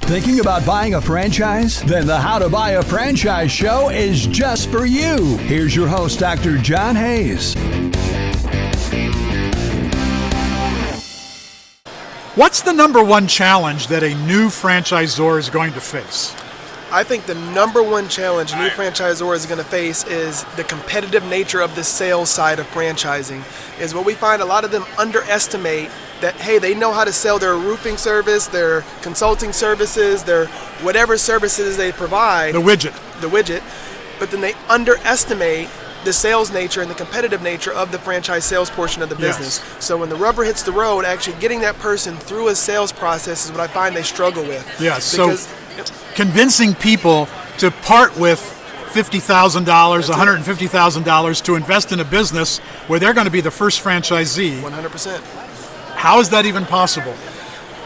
Thinking about buying a franchise? Then the How to Buy a Franchise show is just for you. Here's your host, Dr. John Hayes. What's the number one challenge that a new franchisor is going to face? I think the number one challenge a new franchisor is going to face is the competitive nature of the sales side of franchising. Is what we find a lot of them underestimate that, hey, they know how to sell their roofing service, their consulting services, their whatever services they provide. The widget. But then they underestimate the sales nature and the competitive nature of the franchise sales portion of the business. Yes. So when the rubber hits the road, actually getting that person through a sales process is what I find they struggle with. Yes, Because, so convincing people to part with $50,000, $150,000 to invest in a business where they're going to be the first franchisee. 100%. How is that even possible?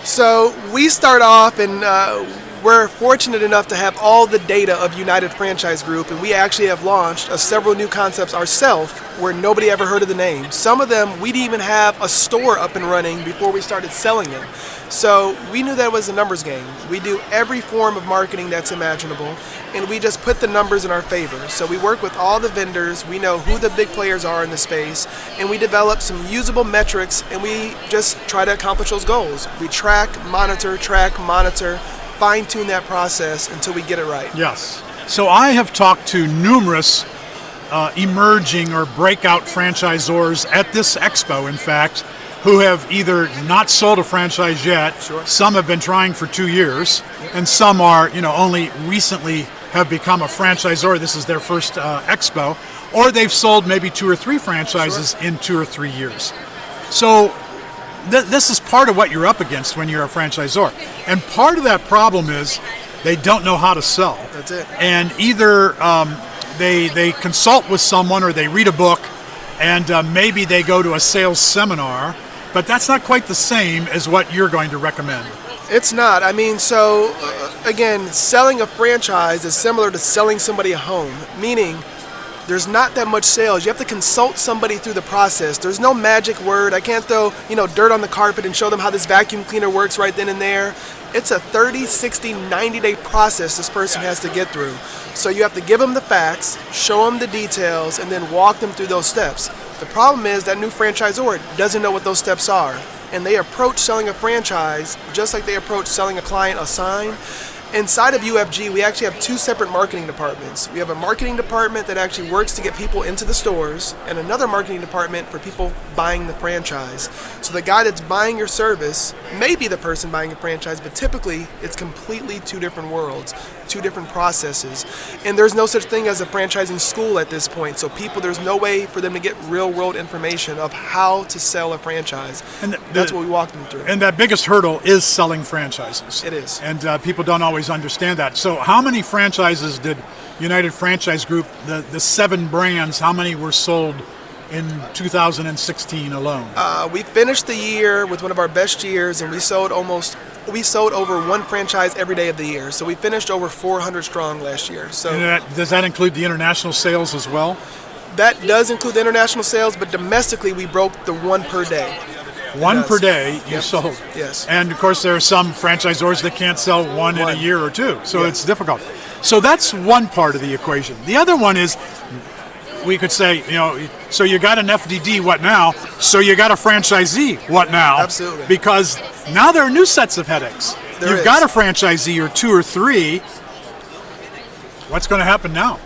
So we start off and we're fortunate enough to have all the data of United Franchise Group, and we actually have launched several new concepts ourselves where nobody ever heard of the name. Some of them we didn't even have a store up and running before we started selling them. So we knew that was a numbers game. We do every form of marketing that's imaginable, and we just put the numbers in our favor. So we work with all the vendors, we know who the big players are in the space, and we develop some usable metrics, and we just try to accomplish those goals. We track, monitor, fine-tune that process until we get it right. Yes. So I have talked to numerous emerging or breakout franchisors at this expo, in fact, who have either not sold a franchise yet, Sure. Some have been trying for 2 years, and some are, only recently have become a franchisor. This is their first expo, or they've sold maybe 2 or 3 franchises Sure. in 2 or 3 years. So this is part of what you're up against when you're a franchisor. And part of that problem is they don't know how to sell. That's it. And either they consult with someone or they read a book, and maybe they go to a sales seminar, but that's not quite the same as what you're going to recommend. It's not. I mean, so again, selling a franchise is similar to selling somebody a home, meaning there's not that much sales. You have to consult somebody through the process. There's no magic word. I can't throw, dirt on the carpet and show them how this vacuum cleaner works right then and there. It's a 30, 60, 90-day process this person has to get through. So you have to give them the facts, show them the details, and then walk them through those steps. The problem is that new franchisor doesn't know what those steps are. And they approach selling a franchise just like they approach selling a client a sign. Inside of UFG, we actually have 2 separate marketing departments. We have a marketing department that actually works to get people into the stores, and another marketing department for people buying the franchise. So the guy that's buying your service may be the person buying a franchise, but typically it's completely 2 different worlds, 2 different processes. And there's no such thing as a franchising school at this point. So there's no way for them to get real world information of how to sell a franchise. And that's what we walk them through. And that biggest hurdle is selling franchises. It is. And people don't always understand that. So how many franchises did United Franchise Group, the 7 brands, how many were sold in 2016 alone? We finished the year with one of our best years, and we sold over 1 franchise every day of the year. So we finished over 400 strong last year. So does that include the international sales as well? That does include the international sales, but domestically we broke the 1 per day. 1 per day you sold. Yes. And of course there are some franchisors that can't sell one in a year or 2, so it's difficult. So that's one part of the equation. The other one is, we could say, so you got an FDD, what now? So you got a franchisee, what now? Absolutely. Because now there are new sets of headaches. You've got a franchisee or 2 or 3. What's going to happen now?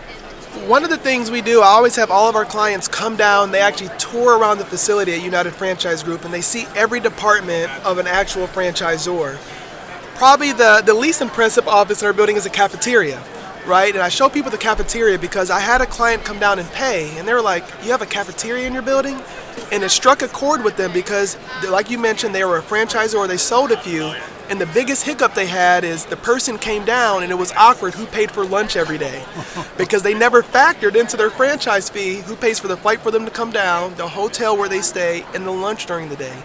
One of the things we do, I always have all of our clients come down. They actually tour around the facility at United Franchise Group, and they see every department of an actual franchisor. Probably the least impressive office in our building is a cafeteria, right? And I show people the cafeteria because I had a client come down and pay, and they were like, "You have a cafeteria in your building?" And it struck a chord with them because, like you mentioned, they were a franchisor, they sold a few, and the biggest hiccup they had is the person came down and it was awkward who paid for lunch every day because they never factored into their franchise fee who pays for the flight for them to come down, the hotel where they stay, and the lunch during the day.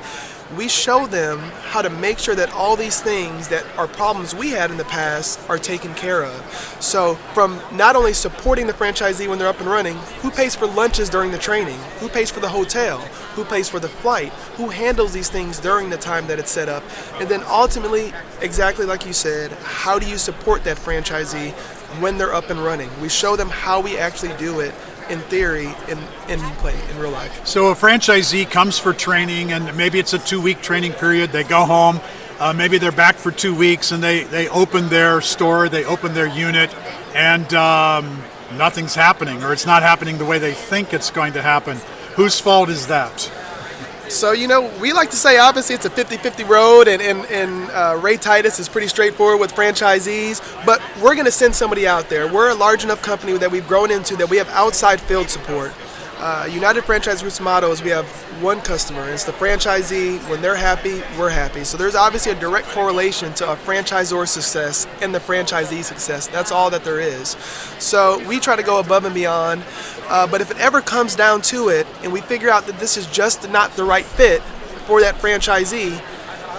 we show them how to make sure that all these things that are problems we had in the past are taken care of. So from not only supporting the franchisee when they're up and running, who pays for lunches during the training? Who pays for the hotel? Who pays for the flight? Who handles these things during the time that it's set up? And then ultimately, exactly like you said, how do you support that franchisee when they're up and running? We show them how we actually do it in theory, in play, in real life. So a franchisee comes for training, and maybe it's a 2-week training period. They go home, maybe they're back for 2 weeks, and they open their store, they open their unit, and nothing's happening, or it's not happening the way they think it's going to happen. Whose fault is that? So, we like to say, obviously, it's a 50-50 road, and Ray Titus is pretty straightforward with franchisees, but we're going to send somebody out there. We're a large enough company that we've grown into that we have outside field support. United Franchise Group's motto is we have one customer, and it's the franchisee. When they're happy, we're happy. So there's obviously a direct correlation to a franchisor's success and the franchisee's success. That's all that there is. So we try to go above and beyond, but if it ever comes down to it, and we figure out that this is just not the right fit for that franchisee,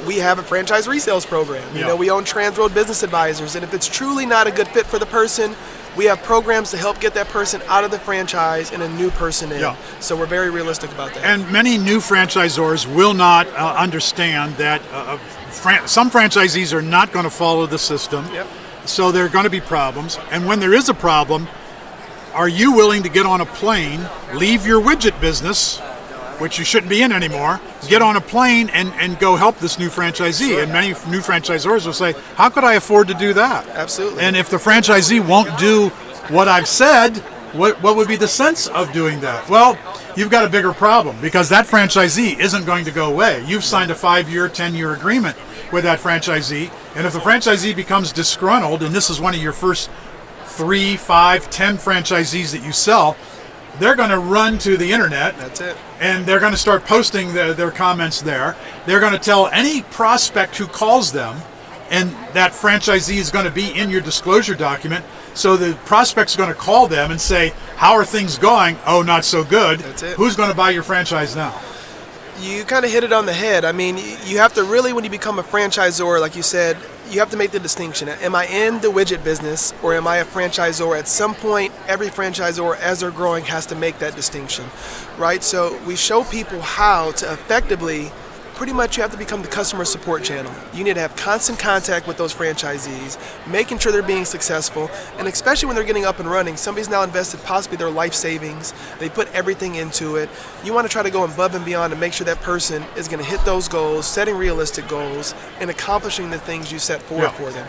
we have a franchise resales program. We own Transroad Business Advisors, and if it's truly not a good fit for the person, we have programs to help get that person out of the franchise and a new person in. So we're very realistic about that. And many new franchisors will not understand that some franchisees are not going to follow the system. So there are going to be problems. And when there is a problem, are you willing to get on a plane, leave your widget business, which you shouldn't be in anymore, get on a plane and go help this new franchisee? Sure. And many new franchisors will say, how could I afford to do that? Absolutely. And if the franchisee won't do what I've said, what would be the sense of doing that? Well, you've got a bigger problem, because that franchisee isn't going to go away. You've signed a 5-year, 10-year agreement with that franchisee, and if the franchisee becomes disgruntled, and this is one of your first 3, 5, 10 franchisees that you sell, they're going to run to the internet. That's it. And they're going to start posting their comments there. They're going to tell any prospect who calls them, and that franchisee is going to be in your disclosure document. So the prospect's going to call them and say, how are things going? Oh, not so good. That's it. Who's going to buy your franchise now? You kind of hit it on the head. I mean, you have to really, when you become a franchisor, like you said, you have to make the distinction. Am I in the widget business, or am I a franchisor? At some point, every franchisor, as they're growing, has to make that distinction, right? So we show people how to effectively, pretty much you have to become the customer support channel. You need to have constant contact with those franchisees, making sure they're being successful, and especially when they're getting up and running, somebody's now invested possibly their life savings, they put everything into it. You want to try to go above and beyond to make sure that person is going to hit those goals, setting realistic goals, and accomplishing the things you set forward for them.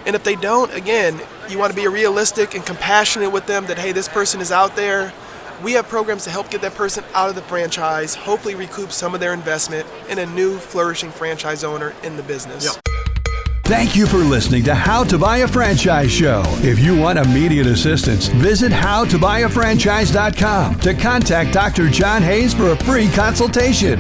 And if they don't, again, you want to be realistic and compassionate with them that, hey, this person is out there. We have programs to help get that person out of the franchise, hopefully recoup some of their investment in a new flourishing franchise owner in the business. Thank you for listening to How to Buy a Franchise Show. If you want immediate assistance, visit howtobuyafranchise.com to contact Dr. John Hayes for a free consultation.